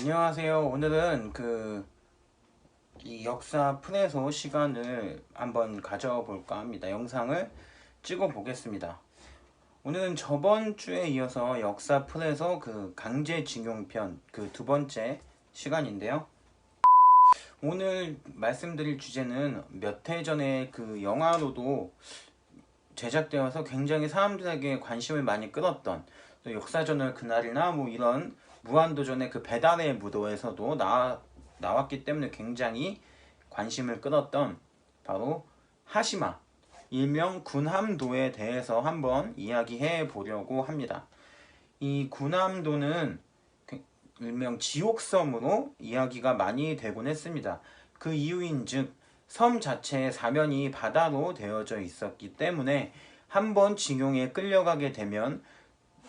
안녕하세요. 오늘은 이 역사 프레소 시간을 한번 가져볼까 합니다. 영상을 찍어 보겠습니다. 오늘은 저번 주에 이어서 역사 프레소 강제징용편 두 번째 시간인데요. 오늘 말씀드릴 주제는 몇 해 전에 영화로도 제작되어서 굉장히 사람들에게 관심을 많이 끌었던, 또 역사저널 그날이나 뭐 이런 무한도전의 배달의 무도에서도 나왔기 때문에 굉장히 관심을 끌었던 바로 하시마, 일명 군함도에 대해서 한번 이야기해 보려고 합니다. 이 군함도는 일명 지옥섬으로 이야기가 많이 되곤 했습니다. 그 이유인즉 섬 자체의 사면이 바다로 되어져 있었기 때문에 한번 징용에 끌려가게 되면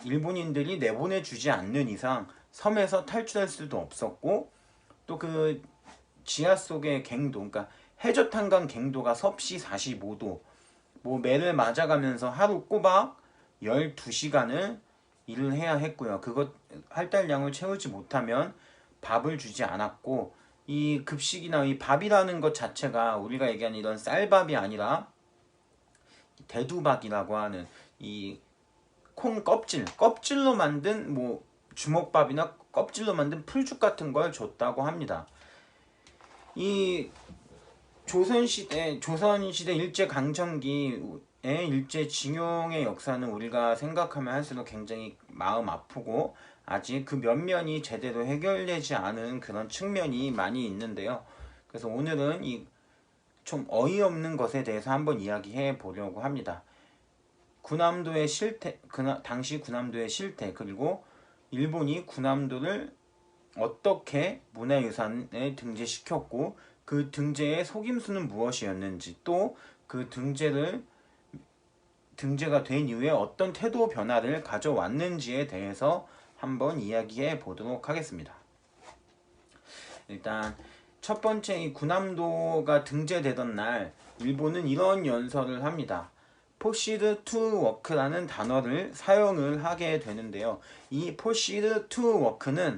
일본인들이 내보내주지 않는 이상 섬에서 탈출할 수도 없었고, 또 지하 속의 갱도, 그러니까 해저탄강 갱도가 섭씨 45도, 뭐 매를 맞아가면서 하루 꼬박 12시간을 일을 해야 했고요. 그것 할당량을 채우지 못하면 밥을 주지 않았고, 이 급식이나 이 밥이라는 것 자체가 우리가 얘기하는 이런 쌀밥이 아니라 대두박이라고 하는 이 콩 껍질로 만든 뭐 주먹밥이나 껍질로 만든 풀죽 같은 걸 줬다고 합니다. 이 조선시대 일제강점기의 일제징용의 역사는 우리가 생각하면 할수록 굉장히 마음 아프고, 아직 그 면면이 제대로 해결되지 않은 그런 측면이 많이 있는데요. 그래서 오늘은 이 좀 어이없는 것에 대해서 한번 이야기해 보려고 합니다. 군함도의 실태, 당시 군함도의 실태, 그리고 일본이 군함도를 어떻게 문화유산에 등재시켰고 그 등재의 속임수는 무엇이었는지, 또 그 등재가 된 이후에 어떤 태도 변화를 가져왔는지에 대해서 한번 이야기해 보도록 하겠습니다. 일단 첫 번째, 이 군함도가 등재되던 날 일본은 이런 연설을 합니다. 포시드 투 워크라는 단어를 사용을 하게 되는데요. 이 포시드 투 워크는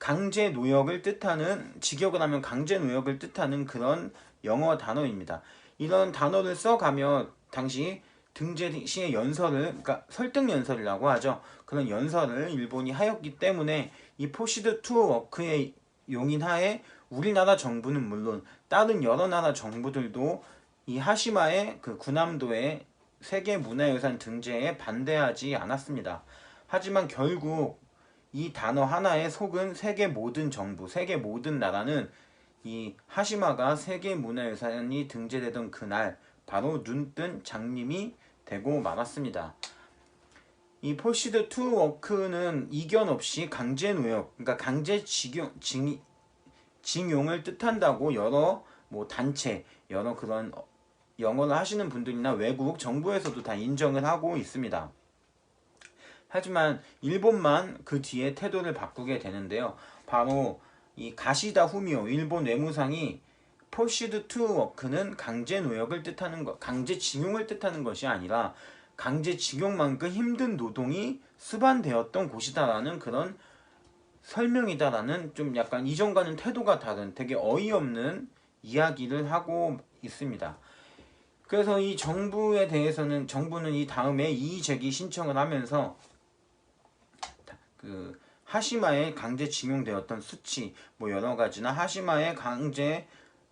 강제 노역을 뜻하는, 직역을 하면 강제 노역을 뜻하는 그런 영어 단어입니다. 이런 단어를 써가며 당시 등재 시의 연설을, 그러니까 설득 연설이라고 하죠. 그런 연설을 일본이 하였기 때문에 이 포시드 투 워크의 용인하에 우리나라 정부는 물론 다른 여러 나라 정부들도 이 하시마의 군함도의 세계문화유산 등재에 반대하지 않았습니다. 하지만 결국 이 단어 하나에 속은 세계 모든 정부, 세계 모든 나라는 이 하시마가 세계문화유산이 등재되던 그날 바로 눈뜬 장님이 되고 말았습니다. 이 포시드 투 워크는 이견 없이 강제 노역, 그러니까 강제 징용을 뜻한다고 여러 단체, 여러 그런 영어를 하시는 분들이나 외국 정부에서도 다 인정을 하고 있습니다. 하지만 일본만 그 뒤에 태도를 바꾸게 되는데요. 바로 이 가시다 후미오 일본 외무상이 포시드 투 워크는 강제 노역을 뜻하는 것, 강제 징용을 뜻하는 것이 아니라 강제 징용만큼 힘든 노동이 수반되었던 곳이다라는 그런 설명이다라는, 좀 약간 이전과는 태도가 다른 되게 어이없는 이야기를 하고 있습니다. 그래서 이 정부는 이 다음에 이의제기 신청을 하면서 하시마에 강제 징용되었던 수치, 뭐 여러 가지나 하시마에 강제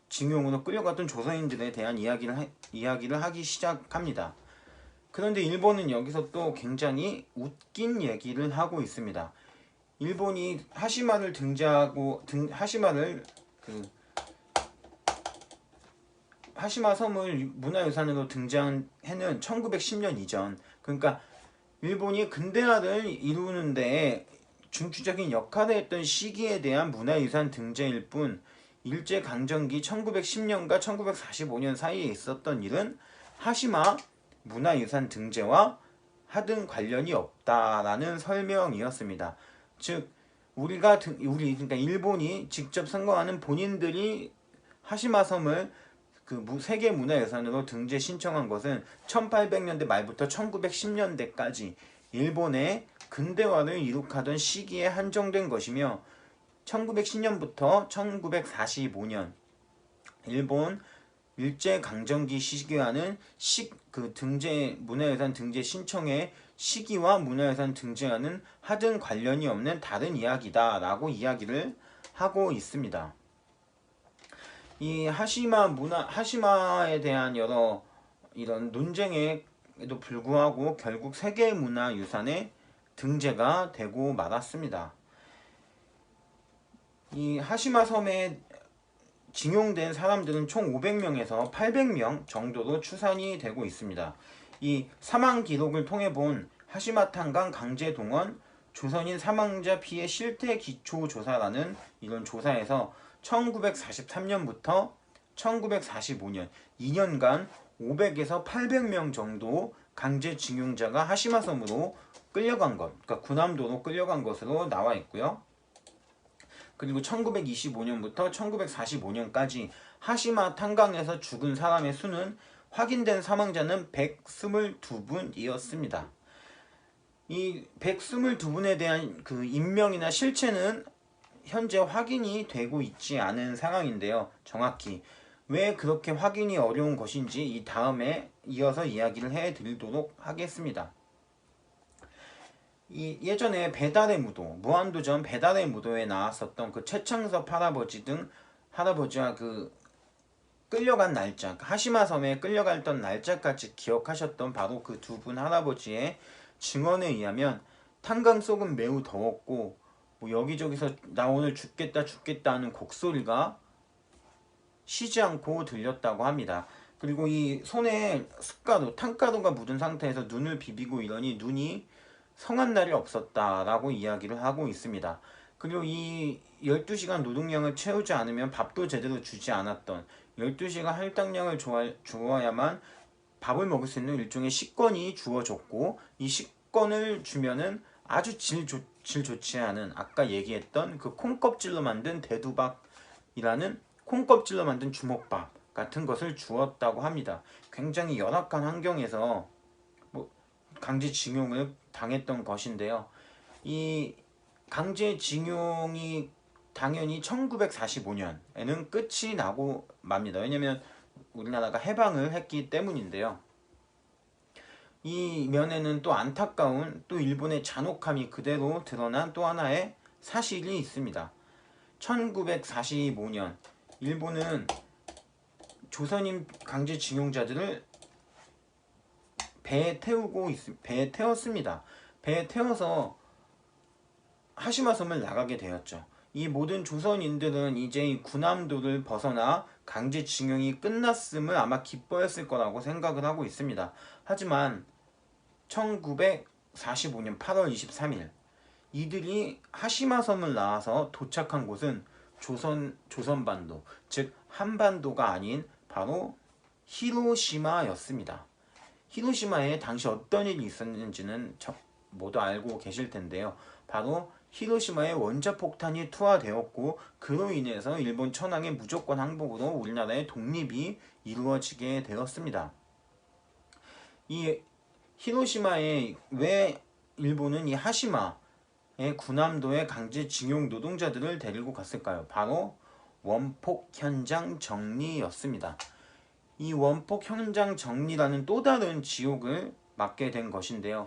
징용으로 끌려갔던 조선인들에 대한 이야기를 하기 시작합니다. 그런데 일본은 여기서 또 굉장히 웃긴 얘기를 하고 있습니다. 일본이 하시마를 하시마 섬을 문화유산으로 등재한 해는 1910년 이전, 그러니까 일본이 근대화를 이루는데 중추적인 역할을 했던 시기에 대한 문화유산 등재일 뿐, 일제강점기 1910년과 1945년 사이에 있었던 일은 하시마 문화유산 등재와 하등 관련이 없다라는 설명이었습니다. 즉 그러니까 일본이 직접 선거하는 본인들이 하시마 섬을 세계 문화유산으로 등재 신청한 것은 1800년대 말부터 1910년대까지 일본의 근대화를 이룩하던 시기에 한정된 것이며, 1910년부터 1945년 일본 일제강점기 시기와는 문화유산 등재 신청의 시기와 문화유산 등재와는 하등 관련이 없는 다른 이야기다 라고 이야기를 하고 있습니다. 이 하시마에 대한 여러 이런 논쟁에도 불구하고 결국 세계문화유산에 등재가 되고 말았습니다. 이 하시마 섬에 징용된 사람들은 총 500명에서 800명 정도로 추산이 되고 있습니다. 이 사망 기록을 통해 본 하시마 탄광 강제 동원 조선인 사망자 피해 실태 기초 조사라는 이런 조사에서 1943년부터 1945년 2년간 500에서 800명 정도 강제 징용자가 하시마 섬으로 끌려간 것, 그러니까 군함도로 끌려간 것으로 나와 있고요. 그리고 1925년부터 1945년까지 하시마 탄광에서 죽은 사람의 수는 확인된 사망자는 122분이었습니다. 이 122분에 대한 그 인명이나 실체는 현재 확인이 되고 있지 않은 상황인데요. 정확히 왜 그렇게 확인이 어려운 것인지 이 다음에 이어서 이야기를 해드리도록 하겠습니다. 예전에 배달의 무도, 무한도전 배달의 무도에 나왔었던 그 최창섭 할아버지 등 할아버지와 그 끌려간 날짜, 하시마 섬에 끌려갔던 날짜까지 기억하셨던 바로 그 두 분 할아버지의 증언에 의하면 탄광 속은 매우 더웠고 뭐 여기저기서 나 오늘 죽겠다 하는 곡소리가 쉬지 않고 들렸다고 합니다. 그리고 이 손에 숯가루, 탄가루가 묻은 상태에서 눈을 비비고 이러니 눈이 성한 날이 없었다라고 이야기를 하고 있습니다. 그리고 이 12시간 노동량을 채우지 않으면 밥도 제대로 주지 않았던 12시간 할당량을 주어야만 밥을 먹을 수 있는 일종의 식권이 주어졌고 이 식권을 주면은 아주 질 좋지 않은 아까 얘기했던 그 콩껍질로 만든 대두밥이라는 콩껍질로 만든 주먹밥 같은 것을 주었다고 합니다. 굉장히 열악한 환경에서 강제징용을 당했던 것인데요. 이 강제징용이 당연히 1945년에는 끝이 나고 맙니다. 왜냐면 우리나라가 해방을 했기 때문인데요. 이 면에는 또 안타까운 또 일본의 잔혹함이 그대로 드러난 또 하나의 사실이 있습니다. 1945년 일본은 조선인 강제징용자들을 배에 태웠습니다. 배에 태워서 하시마 섬을 나가게 되었죠. 이 모든 조선인들은 이제 이 군함도를 벗어나 강제징용이 끝났음을 아마 기뻐했을 거라고 생각을 하고 있습니다. 하지만 1945년 8월 23일 이들이 하시마 섬을 나와서 도착한 곳은 조선반도, 즉 한반도가 아닌 바로 히로시마였습니다. 히로시마에 당시 어떤 일이 있었는지는 모두 알고 계실 텐데요. 바로 히로시마에 원자폭탄이 투하되었고 그로 인해서 일본 천황의 무조건 항복으로 우리나라의 독립이 이루어지게 되었습니다. 이 히로시마에 왜 일본은 이 하시마의 군함도에 강제징용 노동자들을 데리고 갔을까요? 바로 원폭 현장 정리였습니다. 이 원폭 현장 정리라는 또 다른 지옥을 맞게 된 것인데요.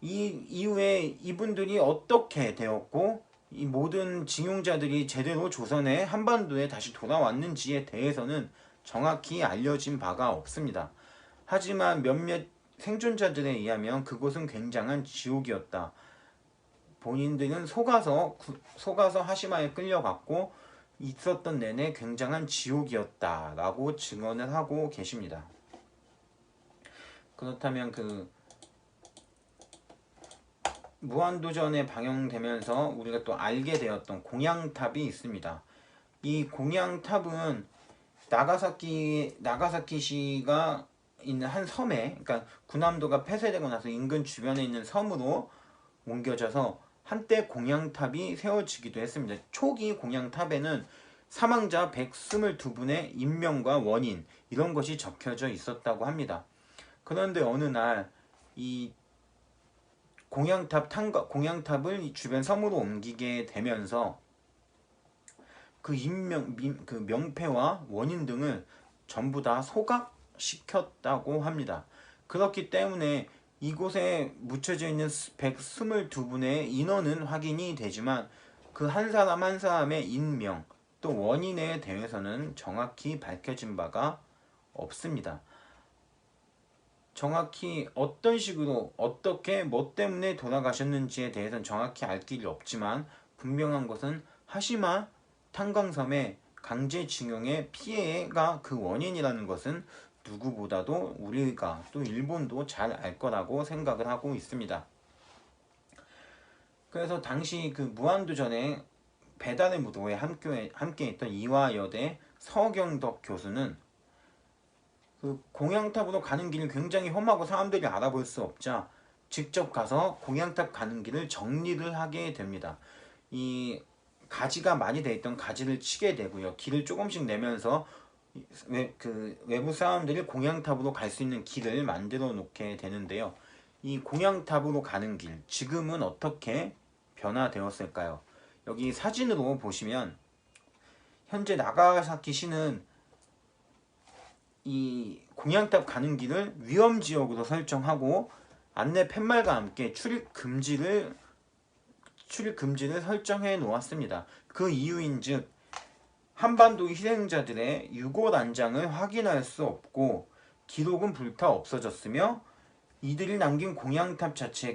이 이후에 이분들이 어떻게 되었고 이 모든 징용자들이 제대로 조선의 한반도에 다시 돌아왔는지에 대해서는 정확히 알려진 바가 없습니다. 하지만 몇몇 생존자들에 의하면 그곳은 굉장한 지옥이었다. 본인들은 속아서 하시마에 끌려갔고 있었던 내내 굉장한 지옥이었다라고 증언을 하고 계십니다. 그렇다면 그 무한도전에 방영되면서 우리가 또 알게 되었던 공양탑이 있습니다. 이 공양탑은 나가사키시가 있는 한 섬에, 그러니까 군함도가 폐쇄되고 나서 인근 주변에 있는 섬으로 옮겨져서 한때 공양탑이 세워지기도 했습니다. 초기 공양탑에는 사망자 122분의 인명과 원인 이런 것이 적혀져 있었다고 합니다. 그런데 어느 날 이 공양탑을 주변 섬으로 옮기게 되면서 그 명패와 원인 등을 전부 다 소각시켰다고 합니다. 그렇기 때문에 이곳에 묻혀져 있는 122분의 인원은 확인이 되지만 그 한 사람 한 사람의 인명 또 원인에 대해서는 정확히 밝혀진 바가 없습니다. 정확히 어떤 식으로 어떻게 뭐 때문에 돌아가셨는지에 대해서는 정확히 알 길이 없지만 분명한 것은 하시마 탄광섬의 강제징용의 피해가 그 원인이라는 것은 누구보다도 우리가 또 일본도 잘 알 거라고 생각을 하고 있습니다. 그래서 당시 그 무한도전에 배달의 무도에 함께했던 이화여대 서경덕 교수는 그 공양탑으로 가는 길이 굉장히 험하고 사람들이 알아볼 수 없자 직접 가서 공양탑 가는 길을 정리를 하게 됩니다. 이 가지가 많이 돼 있던 가지를 치게 되고요. 길을 조금씩 내면서 외부 사람들이 공양탑으로 갈 수 있는 길을 만들어 놓게 되는데요. 이 공양탑으로 가는 길, 지금은 어떻게 변화되었을까요? 여기 사진으로 보시면 현재 나가사키시는 이 공양탑 가는 길을 위험지역으로 설정하고 안내 팻말과 함께 출입 금지를 설정해 놓았습니다. 그 이유인즉 한반도 희생자들의 유골 안장을 확인할 수 없고 기록은 불타 없어졌으며 이들이 남긴 공양탑 자체에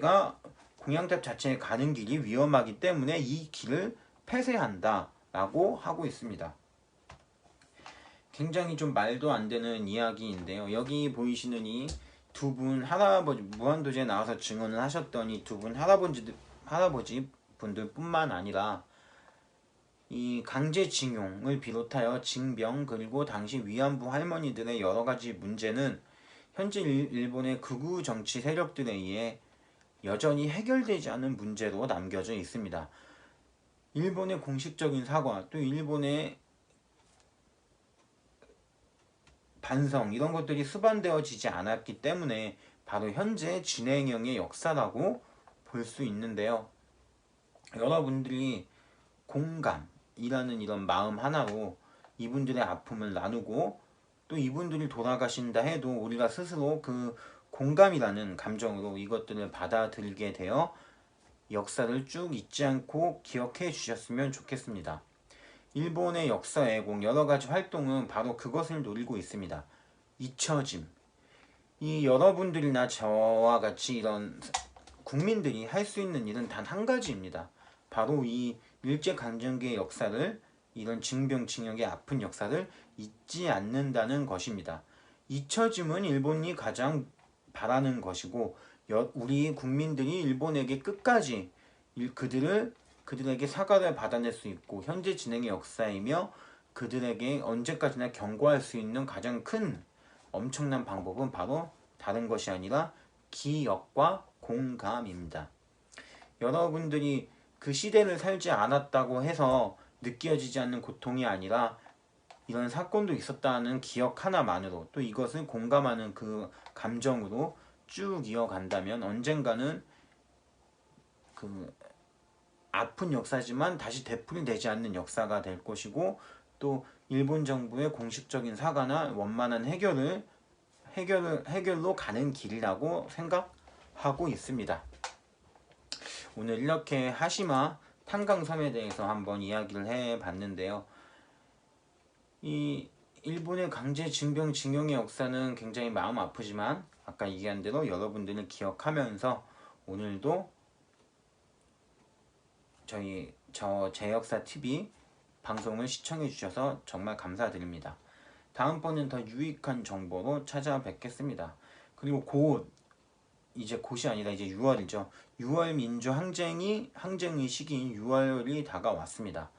가는 길이 위험하기 때문에 이 길을 폐쇄한다 라고 하고 있습니다. 굉장히 좀 말도 안 되는 이야기인데요. 여기 보이시는 이 두 분 할아버지, 무한도전에 나와서 증언을 하셨던 이 두 분 할아버지 분들 뿐만 아니라 이 강제징용을 비롯하여 징병 그리고 당시 위안부 할머니들의 여러가지 문제는 현재 일본의 극우 정치 세력들에 의해 여전히 해결되지 않은 문제로 남겨져 있습니다. 일본의 공식적인 사과 또 일본의 반성 이런 것들이 수반되어지지 않았기 때문에 바로 현재 진행형의 역사라고 볼 수 있는데요. 여러분들이 공감이라는 이런 마음 하나로 이분들의 아픔을 나누고 또 이분들이 돌아가신다 해도 우리가 스스로 그 공감이라는 감정으로 이것들을 받아들이게 되어 역사를 쭉 잊지 않고 기억해 주셨으면 좋겠습니다. 일본의 역사 왜곡 여러가지 활동은 바로 그것을 노리고 있습니다. 잊혀짐. 이 여러분들이나 저와 같이 이런 국민들이 할 수 있는 일은 단 한 가지입니다. 바로 이 일제강점기의 역사를 이런 징병징역의 아픈 역사를 잊지 않는다는 것입니다. 잊혀짐은 일본이 가장 바라는 것이고 우리 국민들이 일본에게 끝까지 그들에게 사과를 받아낼 수 있고 현재 진행의 역사이며 그들에게 언제까지나 경고할 수 있는 가장 큰 엄청난 방법은 바로 다른 것이 아니라 기억과 공감입니다. 여러분들이 그 시대를 살지 않았다고 해서 느껴지지 않는 고통이 아니라 이런 사건도 있었다는 기억 하나만으로 또 이것을 공감하는 그 감정으로 쭉 이어간다면 언젠가는 그 아픈 역사지만 다시 되풀이되지 않는 역사가 될 것이고 또 일본 정부의 공식적인 사과나 원만한 해결로 가는 길이라고 생각하고 있습니다. 오늘 이렇게 하시마 탄광섬에 대해서 한번 이야기를 해봤는데요. 이 일본의 강제징병징용의 역사는 굉장히 마음 아프지만 아까 얘기한 대로 여러분들을 기억하면서 오늘도 제 역사 TV 방송을 시청해 주셔서 정말 감사드립니다. 다음번엔 더 유익한 정보로 찾아뵙겠습니다. 그리고 이제 곧이 아니라 이제 6월이죠. 6월 민주 항쟁의 시기인 6월이 다가왔습니다.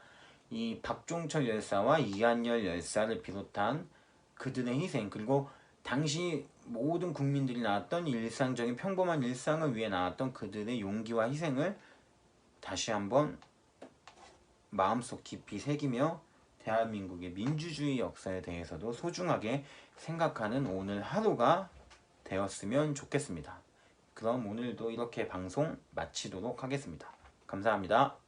이 박종철 열사와 이한열 열사를 비롯한 그들의 희생 그리고 당시 모든 국민들이 나왔던 일상적인 평범한 일상을 위해 나왔던 그들의 용기와 희생을 다시 한번 마음속 깊이 새기며 대한민국의 민주주의 역사에 대해서도 소중하게 생각하는 오늘 하루가 되었으면 좋겠습니다. 그럼 오늘도 이렇게 방송 마치도록 하겠습니다. 감사합니다.